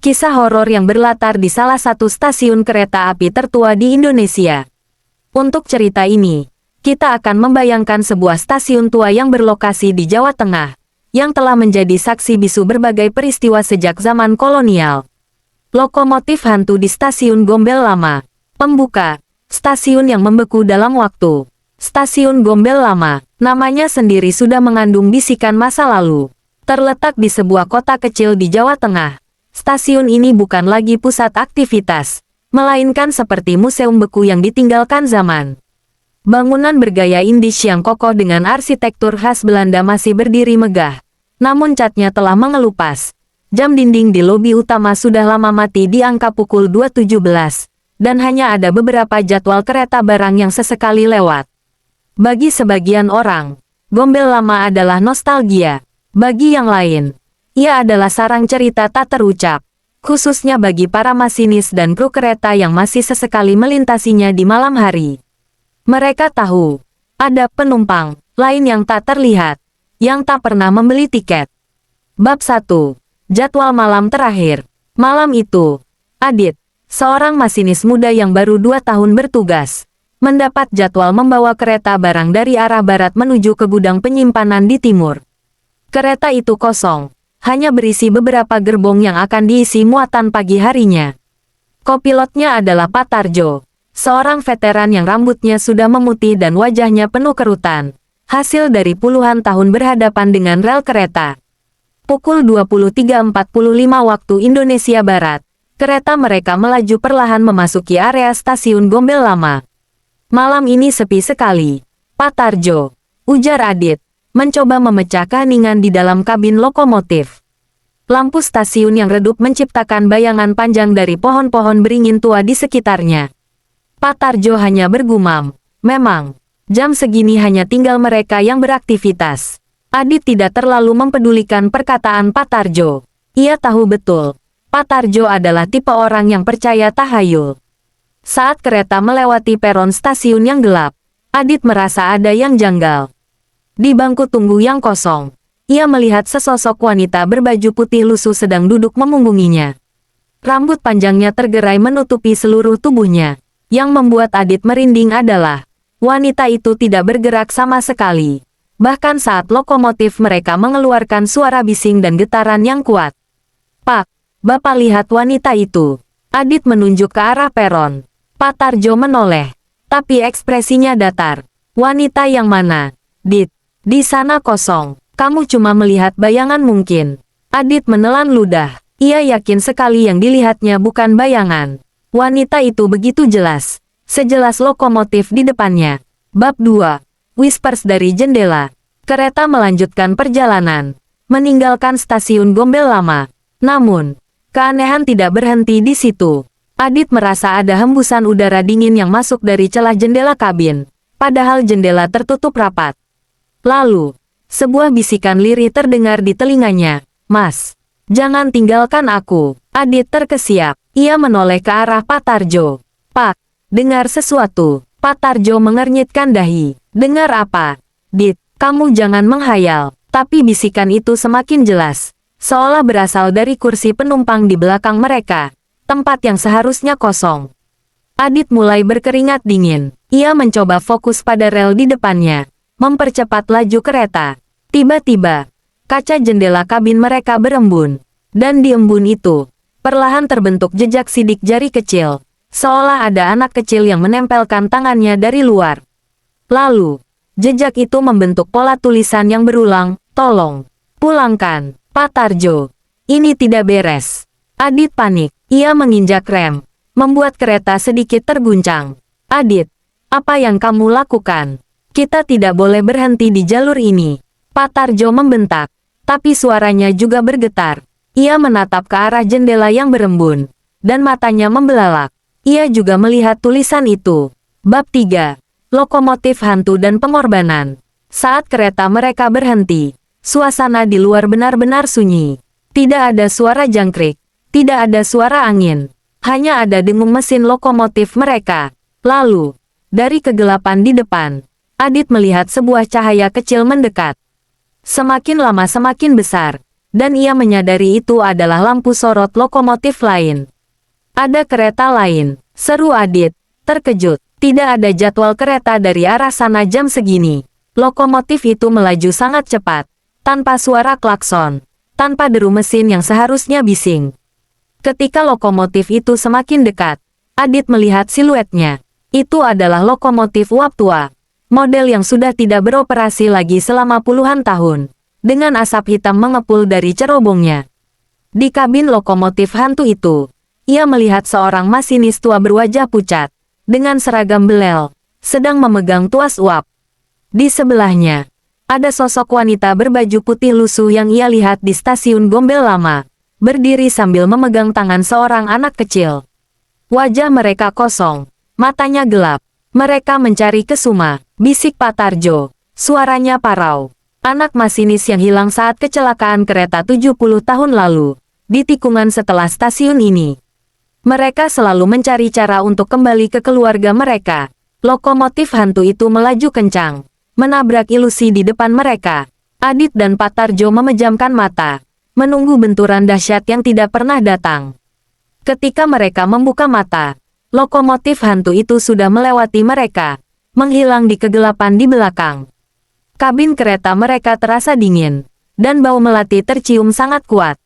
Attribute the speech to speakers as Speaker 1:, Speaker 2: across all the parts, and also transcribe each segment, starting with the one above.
Speaker 1: Kisah horor yang berlatar di salah satu stasiun kereta api tertua di Indonesia. Untuk cerita ini, kita akan membayangkan sebuah stasiun tua yang berlokasi di Jawa Tengah, yang telah menjadi saksi bisu berbagai peristiwa sejak zaman kolonial. Lokomotif hantu di Stasiun Gombel Lama. Pembuka, stasiun yang membeku dalam waktu. Stasiun Gombel Lama, namanya sendiri sudah mengandung bisikan masa lalu. Terletak di sebuah kota kecil di Jawa Tengah. Stasiun ini bukan lagi pusat aktivitas, melainkan seperti museum beku yang ditinggalkan zaman. Bangunan bergaya Indisch yang kokoh dengan arsitektur khas Belanda masih berdiri megah, namun catnya telah mengelupas. Jam dinding di lobi utama sudah lama mati di angka pukul 2.17, dan hanya ada beberapa jadwal kereta barang yang sesekali lewat. Bagi sebagian orang, Gombel Lama adalah nostalgia. Bagi yang lain, ia adalah sarang cerita tak terucap, khususnya bagi para masinis dan kru kereta yang masih sesekali melintasinya di malam hari. Mereka tahu, ada penumpang lain yang tak terlihat, yang tak pernah membeli tiket. Bab 1. Jadwal malam terakhir. Malam itu, Adit, seorang masinis muda yang baru 2 tahun bertugas, mendapat jadwal membawa kereta barang dari arah barat menuju ke gudang penyimpanan di timur. Kereta itu kosong. Hanya berisi beberapa gerbong yang akan diisi muatan pagi harinya. Kopilotnya adalah Pak Tarjo, seorang veteran yang rambutnya sudah memutih dan wajahnya penuh kerutan, hasil dari puluhan tahun berhadapan dengan rel kereta. Pukul 23.45 waktu Indonesia Barat, kereta mereka melaju perlahan memasuki area stasiun Gombel Lama. Malam ini sepi sekali, Pak Tarjo, ujar Adit, mencoba memecah keheningan di dalam kabin lokomotif. Lampu stasiun yang redup menciptakan bayangan panjang dari pohon-pohon beringin tua di sekitarnya. Pak Tarjo hanya bergumam, memang, jam segini hanya tinggal mereka yang beraktivitas. Adit tidak terlalu mempedulikan perkataan Pak Tarjo. Ia tahu betul, Pak Tarjo adalah tipe orang yang percaya tahayul. Saat kereta melewati peron stasiun yang gelap, Adit merasa ada yang janggal. Di bangku tunggu yang kosong, ia melihat sesosok wanita berbaju putih lusuh sedang duduk memunggunginya. Rambut panjangnya tergerai menutupi seluruh tubuhnya. Yang membuat Adit merinding adalah, wanita itu tidak bergerak sama sekali. Bahkan saat lokomotif mereka mengeluarkan suara bising dan getaran yang kuat. Pak, Bapak lihat wanita itu. Adit menunjuk ke arah peron. Pak Tarjo menoleh, tapi ekspresinya datar. Wanita yang mana? Dit. Di sana kosong, kamu cuma melihat bayangan mungkin. Adit menelan ludah, ia yakin sekali yang dilihatnya bukan bayangan. Wanita itu begitu jelas, sejelas lokomotif di depannya. Bab 2. Whispers dari jendela. Kereta melanjutkan perjalanan, meninggalkan stasiun Gombel Lama. Namun, keanehan tidak berhenti di situ. Adit merasa ada hembusan udara dingin yang masuk dari celah jendela kabin, padahal jendela tertutup rapat. Lalu, sebuah bisikan lirih terdengar di telinganya. Mas, jangan tinggalkan aku. Adit terkesiap. Ia menoleh ke arah Pak Tarjo. Pak, dengar sesuatu. Pak Tarjo mengernyitkan dahi. Dengar apa? Dit, kamu jangan menghayal. Tapi bisikan itu semakin jelas, seolah berasal dari kursi penumpang di belakang mereka, tempat yang seharusnya kosong. Adit mulai berkeringat dingin. Ia mencoba fokus pada rel di depannya, mempercepat laju kereta. Tiba-tiba, kaca jendela kabin mereka berembun. Dan di embun itu, perlahan terbentuk jejak sidik jari kecil, seolah ada anak kecil yang menempelkan tangannya dari luar. Lalu, jejak itu membentuk pola tulisan yang berulang, tolong, pulangkan, Pak Tarjo. Ini tidak beres. Adit panik, ia menginjak rem, membuat kereta sedikit terguncang. Adit, apa yang kamu lakukan? Kita tidak boleh berhenti di jalur ini. Pak Tarjo membentak, tapi suaranya juga bergetar. Ia menatap ke arah jendela yang berembun, dan matanya membelalak. Ia juga melihat tulisan itu. Bab 3. Lokomotif hantu dan pengorbanan. Saat kereta mereka berhenti, suasana di luar benar-benar sunyi. Tidak ada suara jangkrik, tidak ada suara angin. Hanya ada dengung mesin lokomotif mereka. Lalu, dari kegelapan di depan, Adit melihat sebuah cahaya kecil mendekat. Semakin lama semakin besar. dan ia menyadari itu adalah lampu sorot lokomotif lain. Ada kereta lain, seru Adit, terkejut. Tidak ada jadwal kereta dari arah sana jam segini. Lokomotif itu melaju sangat cepat, tanpa suara klakson, tanpa deru mesin yang seharusnya bising. Ketika lokomotif itu semakin dekat, Adit melihat siluetnya. Itu adalah lokomotif uap tua, model yang sudah tidak beroperasi lagi selama puluhan tahun, dengan asap hitam mengepul dari cerobongnya. Di kabin lokomotif hantu itu, ia melihat seorang masinis tua berwajah pucat, dengan seragam belel, sedang memegang tuas uap. Di sebelahnya, ada sosok wanita berbaju putih lusuh yang ia lihat di stasiun Gombel lama, berdiri sambil memegang tangan seorang anak kecil. Wajah mereka kosong, matanya gelap. Mereka mencari Kesuma, bisik Pak Tarjo. Suaranya parau. Anak masinis yang hilang saat kecelakaan kereta 70 tahun lalu, di tikungan setelah stasiun ini. Mereka selalu mencari cara untuk kembali ke keluarga mereka. Lokomotif hantu itu melaju kencang, menabrak ilusi di depan mereka. Adit dan Pak Tarjo memejamkan mata, menunggu benturan dahsyat yang tidak pernah datang. Ketika mereka membuka mata, lokomotif hantu itu sudah melewati mereka, menghilang di kegelapan di belakang. Kabin kereta mereka terasa dingin, dan bau melati tercium sangat kuat.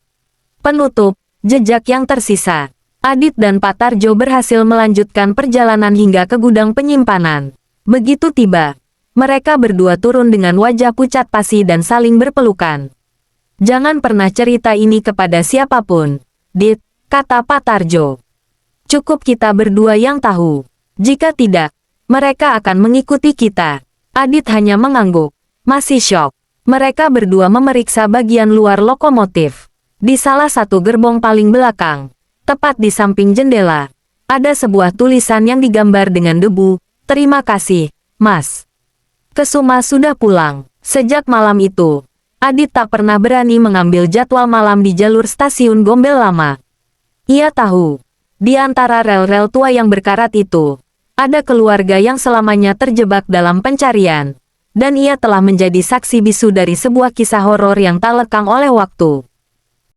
Speaker 1: Penutup, jejak yang tersisa. Adit dan Pak Tarjo berhasil melanjutkan perjalanan hingga ke gudang penyimpanan. Begitu tiba, mereka berdua turun dengan wajah pucat pasi dan saling berpelukan. "Jangan pernah cerita ini kepada siapapun, Dit," kata Pak Tarjo. "Cukup kita berdua yang tahu. Jika tidak, mereka akan mengikuti kita." Adit hanya mengangguk, masih syok. Mereka berdua memeriksa bagian luar lokomotif. Di salah satu gerbong paling belakang, tepat di samping jendela, ada sebuah tulisan yang digambar dengan debu, "Terima kasih, Mas. Kesuma sudah pulang." Sejak malam itu, Adit tak pernah berani mengambil jadwal malam di jalur stasiun Gombel lama. Ia tahu, di antara rel-rel tua yang berkarat itu, ada keluarga yang selamanya terjebak dalam pencarian, dan ia telah menjadi saksi bisu dari sebuah kisah horor yang tak lekang oleh waktu.